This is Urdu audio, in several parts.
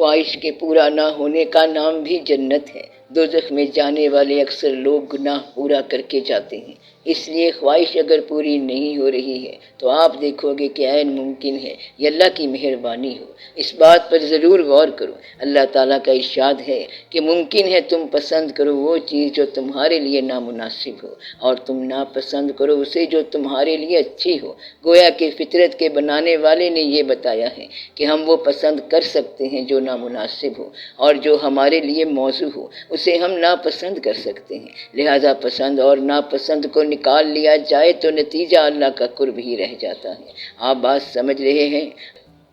خواہش کے پورا نہ ہونے کا نام بھی جنت ہے۔ دوزخ میں جانے والے اکثر لوگ گناہ پورا کر کے جاتے ہیں، اس لیے خواہش اگر پوری نہیں ہو رہی ہے تو آپ دیکھو گے کہ عین ممکن ہے یہ اللہ کی مہربانی ہو۔ اس بات پر ضرور غور کرو۔ اللہ تعالیٰ کا ارشاد ہے کہ ممکن ہے تم پسند کرو وہ چیز جو تمہارے لیے نامناسب ہو، اور تم ناپسند کرو اسے جو تمہارے لیے اچھی ہو۔ گویا کہ فطرت کے بنانے والے نے یہ بتایا ہے کہ ہم وہ پسند کر سکتے ہیں جو نامناسب ہو، اور جو ہمارے لیے موزوں ہو اسے ہم ناپسند کر سکتے ہیں۔ لہذا پسند اور ناپسند کو نکال لیا جائے تو نتیجہ اللہ کا قرب ہی رہ جاتا ہے۔ آپ بات سمجھ رہے ہیں؟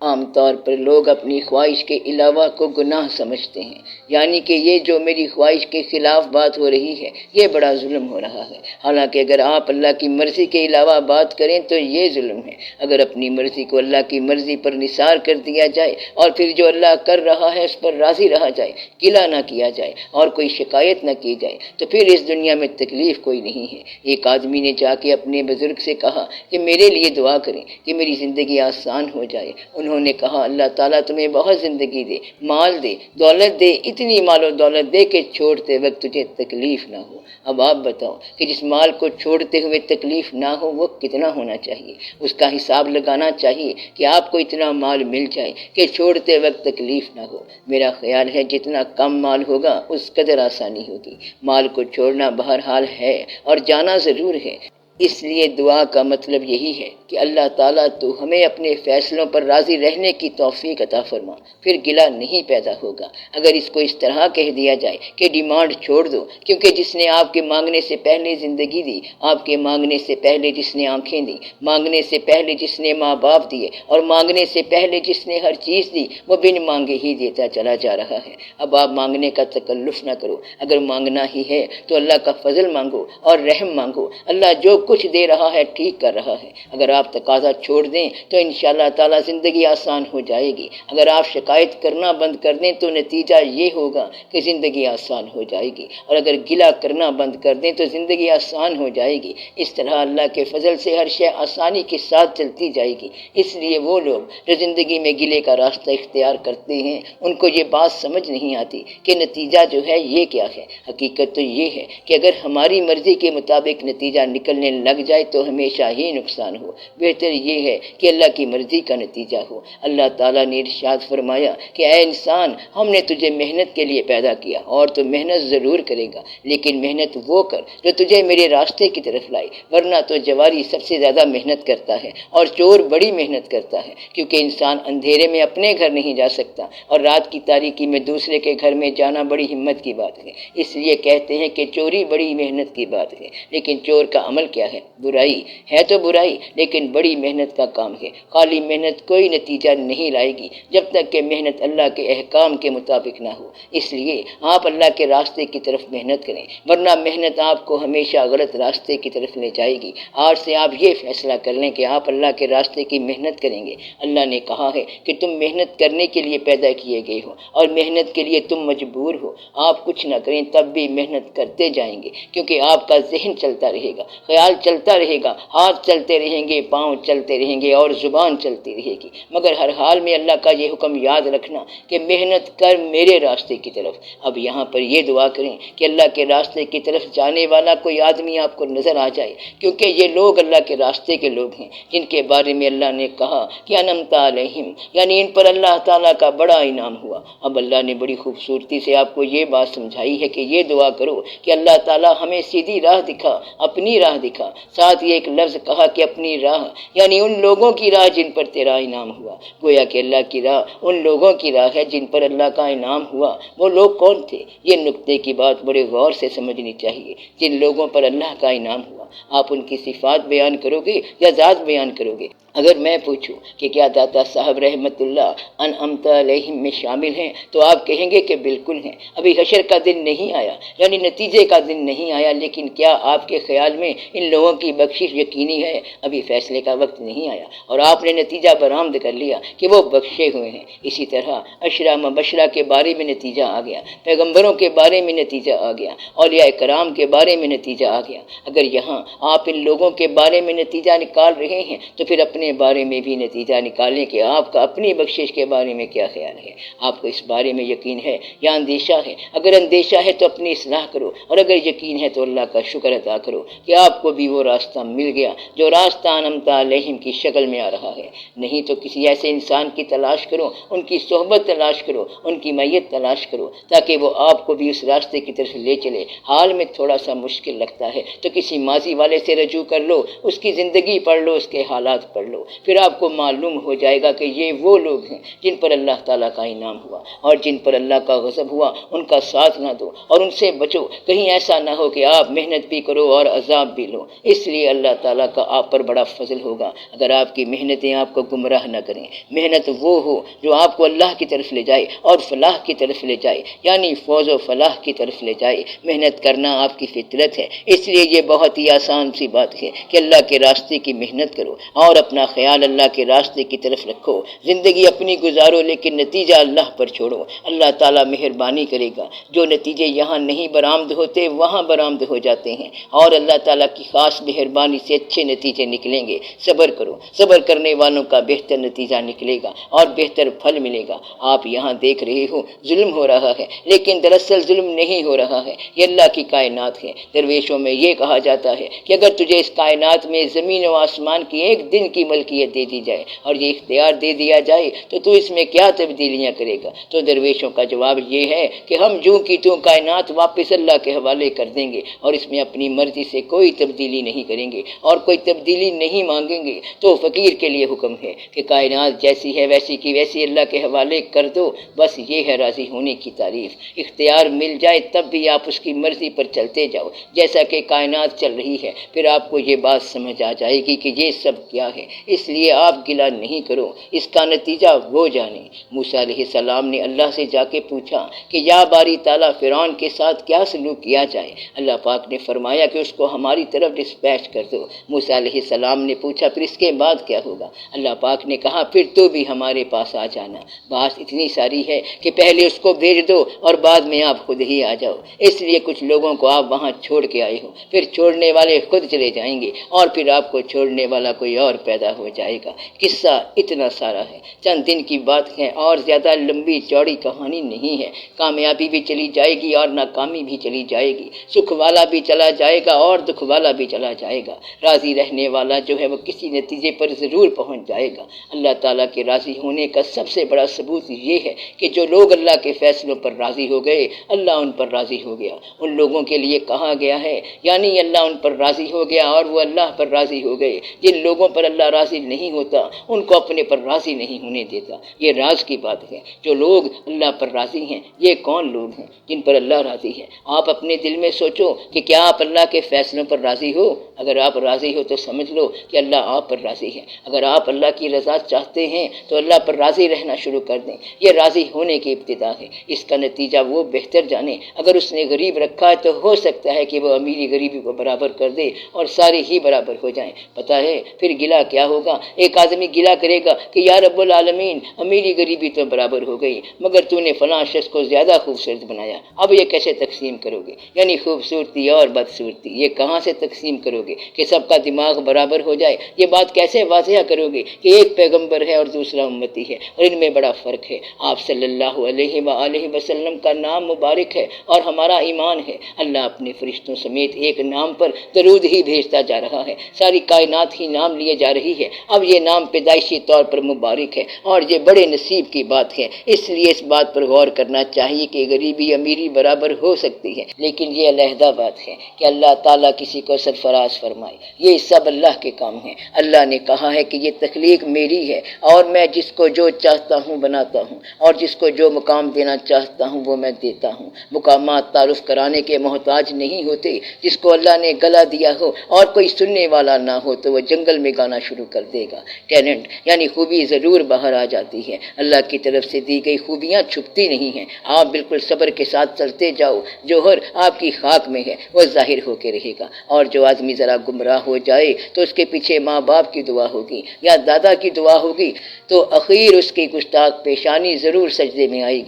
عام طور پر لوگ اپنی خواہش کے علاوہ کو گناہ سمجھتے ہیں، یعنی کہ یہ جو میری خواہش کے خلاف بات ہو رہی ہے یہ بڑا ظلم ہو رہا ہے۔ حالانکہ اگر آپ اللہ کی مرضی کے علاوہ بات کریں تو یہ ظلم ہے۔ اگر اپنی مرضی کو اللہ کی مرضی پر نثار کر دیا جائے اور پھر جو اللہ کر رہا ہے اس پر راضی رہا جائے، گلہ نہ کیا جائے اور کوئی شکایت نہ کی جائے، تو پھر اس دنیا میں تکلیف کوئی نہیں ہے۔ ایک آدمی نے جا کے اپنے بزرگ سے کہا کہ میرے لیے دعا کریں کہ میری زندگی آسان ہو جائے۔ انہوں نے کہا اللہ تعالیٰ تمہیں بہت زندگی دے، مال دے، دولت دے، اتنی مال و دولت دے کہ چھوڑتے وقت تجھے تکلیف نہ ہو۔ اب آپ بتاؤ کہ جس مال کو چھوڑتے ہوئے تکلیف نہ ہو وہ کتنا ہونا چاہیے؟ اس کا حساب لگانا چاہیے کہ آپ کو اتنا مال مل جائے کہ چھوڑتے وقت تکلیف نہ ہو۔ میرا خیال ہے جتنا کم مال ہوگا اس قدر آسانی ہوگی۔ مال کو چھوڑنا بہرحال ہے اور جانا ضرور ہے، اس لیے دعا کا مطلب یہی ہے کہ اللہ تعالیٰ تو ہمیں اپنے فیصلوں پر راضی رہنے کی توفیق عطا فرما، پھر گلہ نہیں پیدا ہوگا۔ اگر اس کو اس طرح کہہ دیا جائے کہ ڈیمانڈ چھوڑ دو، کیونکہ جس نے آپ کے مانگنے سے پہلے زندگی دی، آپ کے مانگنے سے پہلے جس نے آنکھیں دی، مانگنے سے پہلے جس نے ماں باپ دیے اور مانگنے سے پہلے جس نے ہر چیز دی، وہ بن مانگے ہی دیتا چلا جا رہا ہے۔ اب آپ مانگنے کا تکلف نہ کرو، اگر مانگنا ہی ہے تو اللہ کا فضل مانگو اور رحم مانگو۔ اللہ جو کچھ دے رہا ہے ٹھیک کر رہا ہے۔ اگر آپ تقاضا چھوڑ دیں تو انشاءاللہ تعالیٰ زندگی آسان ہو جائے گی۔ اگر آپ شکایت کرنا بند کر دیں تو نتیجہ یہ ہوگا کہ زندگی آسان ہو جائے گی، اور اگر گلہ کرنا بند کر دیں تو زندگی آسان ہو جائے گی۔ اس طرح اللہ کے فضل سے ہر شے آسانی کے ساتھ چلتی جائے گی۔ اس لیے وہ لوگ جو زندگی میں گلے کا راستہ اختیار کرتے ہیں ان کو یہ بات سمجھ نہیں آتی کہ نتیجہ جو ہے یہ کیا ہے۔ حقیقت تو یہ ہے کہ اگر ہماری مرضی کے مطابق نتیجہ نکلنے لگ جائے تو ہمیشہ ہی نقصان ہو۔ بہتر یہ ہے کہ اللہ کی مرضی کا نتیجہ ہو۔ اللہ تعالیٰ نے ارشاد فرمایا کہ اے انسان، ہم نے تجھے محنت کے لیے پیدا کیا اور تو محنت ضرور کرے گا، لیکن محنت وہ کر جو تجھے میرے راستے کی طرف لائے، ورنہ تو جواری سب سے زیادہ محنت کرتا ہے اور چور بڑی محنت کرتا ہے، کیونکہ انسان اندھیرے میں اپنے گھر نہیں جا سکتا اور رات کی تاریکی میں دوسرے کے گھر میں جانا بڑی ہمت کی بات ہے۔ اس لیے کہتے ہیں کہ چوری بڑی محنت کی بات ہے، لیکن چور کا عمل کیا ہے؟ برائی ہے تو برائی، لیکن بڑی محنت کا کام ہے۔ خالی محنت کوئی نتیجہ نہیں لائے گی جب تک کہ محنت اللہ کے احکام کے مطابق نہ ہو۔ اس لیے آپ اللہ کے راستے کی طرف محنت کریں، ورنہ محنت آپ کو ہمیشہ غلط راستے کی طرف لے جائے گی۔ آج سے آپ یہ فیصلہ کر لیں کہ آپ اللہ کے راستے کی محنت کریں گے۔ اللہ نے کہا ہے کہ تم محنت کرنے کے لیے پیدا کیے گئے ہو اور محنت کے لیے تم مجبور ہو۔ آپ کچھ نہ کریں تب بھی محنت کرتے جائیں گے، کیونکہ آپ کا ذہن چلتا رہے گا، خیال چلتا رہے گا، ہاتھ چلتے رہیں گے، پاؤں چلتے رہیں گے اور زبان چلتی رہے گی، مگر ہر حال میں اللہ کا یہ حکم یاد رکھنا کہ محنت کر میرے راستے کی طرف۔ اب یہاں پر یہ دعا کریں کہ اللہ کے راستے کی طرف جانے والا کوئی آدمی آپ کو نظر آ جائے، کیونکہ یہ لوگ اللہ کے راستے کے لوگ ہیں جن کے بارے میں اللہ نے کہا کہ انعمت علیہم، یعنی ان پر اللہ تعالیٰ کا بڑا انعام ہوا۔ اب اللہ نے بڑی خوبصورتی سے آپ کو یہ بات سمجھائی ہے کہ یہ دعا کرو کہ اللہ تعالیٰ ہمیں سیدھی راہ دکھا، اپنی راہ دکھا۔ ساتھ یہ ایک لفظ کہا کہ اپنی راہ، یعنی ان لوگوں کی راہ جن پر تیرا انعام ہوا۔ گویا کہ اللہ کی راہ ان لوگوں کی راہ ہے جن پر اللہ کا انعام ہوا۔ وہ لوگ کون تھے؟ یہ نکتے کی بات بڑے غور سے سمجھنی چاہیے۔ جن لوگوں پر اللہ کا انعام ہوا، آپ ان کی صفات بیان کرو گے یا ذات بیان کرو گے؟ اگر میں پوچھوں کہ کیا داتا صاحب رحمت اللہ انعمت علیہم میں شامل ہیں تو آپ کہیں گے کہ بالکل ہیں۔ ابھی حشر کا دن نہیں آیا، یعنی نتیجے کا دن نہیں آیا، لیکن کیا آپ کے خیال میں ان لوگوں کی بخشش یقینی ہے؟ ابھی فیصلے کا وقت نہیں آیا اور آپ نے نتیجہ برآمد کر لیا کہ وہ بخشے ہوئے ہیں۔ اسی طرح اشرا مبشرہ کے بارے میں نتیجہ آ گیا، پیغمبروں کے بارے میں نتیجہ آ گیا، اولیاء کرام کے بارے میں نتیجہ آ گیا۔ اگر یہاں آپ ان لوگوں کے بارے میں نتیجہ نکال رہے ہیں تو پھر اپنے اپنے بارے میں بھی نتیجہ نکالیں کہ آپ کا اپنی بخشش کے بارے میں کیا خیال ہے۔ آپ کو اس بارے میں یقین ہے یا اندیشہ ہے؟ اگر اندیشہ ہے تو اپنی اصلاح کرو، اور اگر یقین ہے تو اللہ کا شکر ادا کرو کہ آپ کو بھی وہ راستہ مل گیا جو راستہ انعمت علیہم کی شکل میں آ رہا ہے۔ نہیں تو کسی ایسے انسان کی تلاش کرو، ان کی صحبت تلاش کرو، ان کی میت تلاش کرو، تاکہ وہ آپ کو بھی اس راستے کی طرف لے چلے۔ حال میں تھوڑا سا مشکل لگتا ہے تو کسی ماضی والے سے رجوع کر لو، اس کی زندگی پڑھ لو، اس کے حالات پڑھ لو، پھر آپ کو معلوم ہو جائے گا کہ یہ وہ لوگ ہیں جن پر اللہ تعالیٰ کا انعام ہوا، اور جن پر اللہ کا غضب ہوا ان کا ساتھ نہ دو اور ان سے بچو۔ کہیں ایسا نہ ہو کہ آپ محنت بھی کرو اور عذاب بھی لو۔ اس لیے اللہ تعالیٰ کا آپ پر بڑا فضل ہوگا اگر آپ کی محنتیں آپ کو گمراہ نہ کریں۔ محنت وہ ہو جو آپ کو اللہ کی طرف لے جائے اور فلاح کی طرف لے جائے، یعنی فوز و فلاح کی طرف لے جائے۔ محنت کرنا آپ کی فطرت ہے، اس لیے یہ بہت ہی آسان سی بات ہے کہ اللہ کے راستے کی محنت کرو اور اپنا خیال اللہ کے راستے کی طرف رکھو۔ زندگی اپنی گزارو لیکن نتیجہ اللہ پر چھوڑو، اللہ تعالیٰ مہربانی کرے گا۔ جو نتیجے یہاں نہیں برآمد ہوتے وہاں برآمد ہو جاتے ہیں، اور اللہ تعالیٰ کی خاص مہربانی سے اچھے نتیجے نکلیں گے۔ صبر کرو، صبر کرنے والوں کا بہتر نتیجہ نکلے گا اور بہتر پھل ملے گا۔ آپ یہاں دیکھ رہے ہو ظلم ہو رہا ہے، لیکن دراصل ظلم نہیں ہو رہا ہے، یہ اللہ کی کائنات ہے۔ درویشوں میں یہ کہا جاتا ہے کہ اگر تجھے اس کائنات میں زمین و آسمان کی ایک دن کی ملکیت دے دی جائے اور یہ اختیار دے دیا جائے تو اس میں کیا تبدیلیاں کرے گا؟ تو درویشوں کا جواب یہ ہے کہ ہم جو کی تو کائنات واپس اللہ کے حوالے کر دیں گے اور اس میں اپنی مرضی سے کوئی تبدیلی نہیں کریں گے اور کوئی تبدیلی نہیں مانگیں گے۔ تو فقیر کے لیے حکم ہے کہ کائنات جیسی ہے ویسی کی ویسی اللہ کے حوالے کر دو، بس یہ ہے راضی ہونے کی تعریف۔ اختیار مل جائے تب بھی آپ اس کی مرضی پر چلتے جاؤ جیسا کہ کائنات چل رہی ہے، پھر آپ کو یہ بات سمجھ آ جائے گی کہ یہ سب کیا ہے۔ اس لیے آپ گلہ نہیں کرو، اس کا نتیجہ وہ جانے۔ موسیٰ علیہ السلام نے اللہ سے جا کے پوچھا کہ یا باری تعالیٰ فرعون کے ساتھ کیا سلوک کیا جائے؟ اللہ پاک نے فرمایا کہ اس کو ہماری طرف ڈسپیچ کر دو۔ موسیٰ علیہ السلام نے پوچھا پھر اس کے بعد کیا ہوگا؟ اللہ پاک نے کہا پھر تو بھی ہمارے پاس آ جانا۔ بات اتنی ساری ہے کہ پہلے اس کو بھیج دو اور بعد میں آپ خود ہی آ جاؤ۔ اس لیے کچھ لوگوں کو آپ وہاں چھوڑ کے آئے ہو، پھر چھوڑنے والے خود چلے جائیں گے اور پھر آپ کو چھوڑنے والا کوئی اور پیدا ہو جائے گا۔ قصہ اتنا سارا ہے، چند دن کی بات ہے اور زیادہ لمبی چوڑی کہانی نہیں ہے۔ کامیابی بھی چلی جائے گی اور ناکامی بھی چلی جائے گی، سکھ والا بھی چلا جائے گا اور دکھ والا بھی چلا جائے گا۔ راضی رہنے والا جو ہے وہ کسی نتیجے پر ضرور پہنچ جائے گا۔ اللہ تعالیٰ کے راضی ہونے کا سب سے بڑا ثبوت یہ ہے کہ جو لوگ اللہ کے فیصلوں پر راضی ہو گئے اللہ ان پر راضی ہو گیا۔ ان لوگوں کے لیے کہا گیا ہے یعنی اللہ ان پر راضی ہو گیا اور وہ اللہ پر راضی ہو گئے۔ جن لوگوں پر اللہ راضی نہیں ہوتا ان کو اپنے پر راضی نہیں ہونے دیتا۔ یہ راز کی بات ہے۔ جو لوگ اللہ پر راضی ہیں یہ کون لوگ ہیں جن پر اللہ راضی ہے؟ آپ اپنے دل میں سوچو کہ کیا آپ اللہ کے فیصلوں پر راضی ہو؟ اگر آپ راضی ہو تو سمجھ لو کہ اللہ آپ پر راضی ہے۔ اگر آپ اللہ کی رضا چاہتے ہیں تو اللہ پر راضی رہنا شروع کر دیں۔ یہ راضی ہونے کی ابتدا ہے، اس کا نتیجہ وہ بہتر جانے۔ اگر اس نے غریب رکھا ہے تو ہو سکتا ہے کہ وہ امیری غریبی کو برابر کر دے اور سارے ہی برابر ہو جائیں۔ پتہ ہے پھر گلہ کیا ہوگا؟ ایک آدمی گلہ کرے گا کہ یا رب العالمین امیری غریبی تو برابر ہو گئی مگر تو نے فلاں شخص کو زیادہ خوبصورت بنایا، اب یہ کیسے تقسیم کرو گے؟ یعنی خوبصورتی اور بدصورتی یہ کہاں سے تقسیم کرو گے کہ سب کا دماغ برابر ہو جائے؟ یہ بات کیسے واضح کرو گے کہ ایک پیغمبر ہے اور دوسرا امتی ہے اور ان میں بڑا فرق ہے؟ آپ صلی اللہ علیہ وآلہ وسلم کا نام مبارک ہے اور ہمارا ایمان ہے۔ اللہ اپنے فرشتوں سمیت ایک نام پر درود ہی بھیجتا جا رہا ہے، ساری کائنات ہی نام لیے جا رہی ہے۔ اب یہ نام پیدائشی طور پر مبارک ہے اور یہ بڑے نصیب کی بات ہے، اس لیے اس بات پر غور کرنا چاہیے کہ غریبی امیری برابر ہو سکتی ہے، لیکن یہ علیحدہ بات ہے کہ اللہ تعالیٰ کسی کو سرفراز فرمائے۔ یہ سب اللہ کے کام ہیں۔ اللہ نے کہا ہے کہ یہ تخلیق میری ہے اور میں جس کو جو چاہتا ہوں بناتا ہوں اور جس کو جو مقام دینا چاہتا ہوں وہ میں دیتا ہوں۔ مقامات تعارف کرانے کے محتاج نہیں ہوتے۔ جس کو اللہ نے گلا دیا ہو اور کوئی سننے والا نہ ہو تو وہ جنگل میں گانا شروع کر دے گا۔ ٹیلنٹ یعنی خوبی ضرور باہر آ جاتی ہے، اللہ کی طرف سے دی گئی خوبیاں چھپتی نہیں ہیں۔ آپ بالکل صبر کے ساتھ چلتے جاؤ، جوہر آپ کی خاک میں ہے وہ ظاہر ہو کے رہے گا۔ اور جو آدمی ذرا گمراہ ہو جائے تو اس کے پیچھے ماں باپ کی دعا ہوگی یا دادا کی دعا ہوگی تو اخیر اس کی گستاخ پیشانی ضرور سجدے میں آئے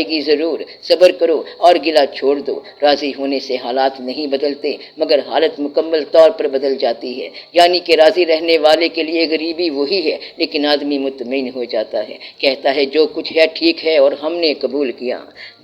گی ضرور۔ صبر کرو اور گلہ چھوڑ دو۔ راضی ہونے سے حالات نہیں بدلتے مگر حالت مکمل طور پر بدل جاتی ہے، یعنی کہ راضی رہنے والے والے کے لیے غریبی وہی ہے، لیکن آدمی مطمئن ہو جاتا ہے، کہتا ہے جو کچھ ہے ٹھیک ہے اور ہم نے قبول کیا۔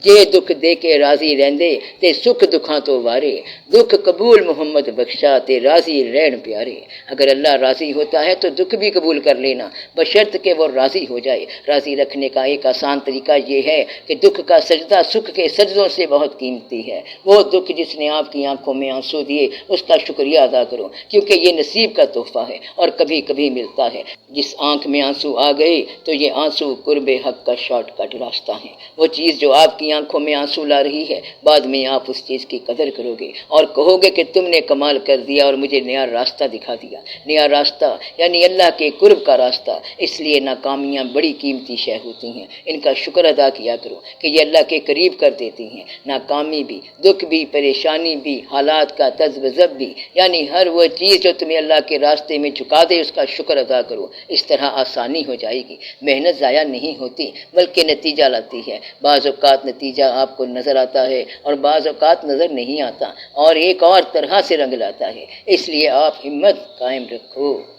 جے دکھ دے کے راضی رہندے تے سکھ دکھاں تو وارے، دکھ قبول محمد بخشا تے راضی رہن پیارے۔ اگر اللہ راضی ہوتا ہے تو دکھ بھی قبول کر لینا، بشرط کہ وہ راضی ہو جائے۔ راضی رکھنے کا ایک آسان طریقہ یہ ہے کہ دکھ کا سجدہ سکھ کے سجدوں سے بہت قیمتی ہے۔ وہ دکھ جس نے آپ کی آنکھوں میں آنسو دیے، اس کا شکریہ ادا کرو، کیونکہ یہ نصیب کا تحفہ ہے اور کبھی کبھی ملتا ہے۔ جس آنکھ میں آنسو آ گئے تو یہ آنسو قرب حق کا شارٹ کٹ راستہ ہے۔ وہ چیز جو آپ کی آنکھوں میں آنسو لا رہی ہے، بعد میں آپ اس چیز کی قدر کرو گے اور کہو گے کہ تم نے کمال کر دیا اور مجھے نیا راستہ دکھا دیا۔ نیا راستہ یعنی اللہ کے قرب کا راستہ۔ اس لیے ناکامیاں بڑی قیمتی شے ہوتی ہیں، ان کا شکر ادا کیا کرو کہ یہ اللہ کے قریب کر دیتی ہیں۔ ناکامی بھی، دکھ بھی، پریشانی بھی، حالات کا تذبذب بھی، یعنی ہر وہ چیز جو تمہیں اللہ کے راستے میں جھکا دے اس کا شکر ادا کرو۔ اس طرح آسانی ہو جائے گی، محنت ضائع نہیں ہوتی بلکہ نتیجہ لاتی ہے۔ بعض اوقات نتیجہ آپ کو نظر آتا ہے اور بعض اوقات نظر نہیں آتا اور ایک اور طرح سے رنگ لاتا ہے۔ اس لیے آپ ہمت قائم رکھو۔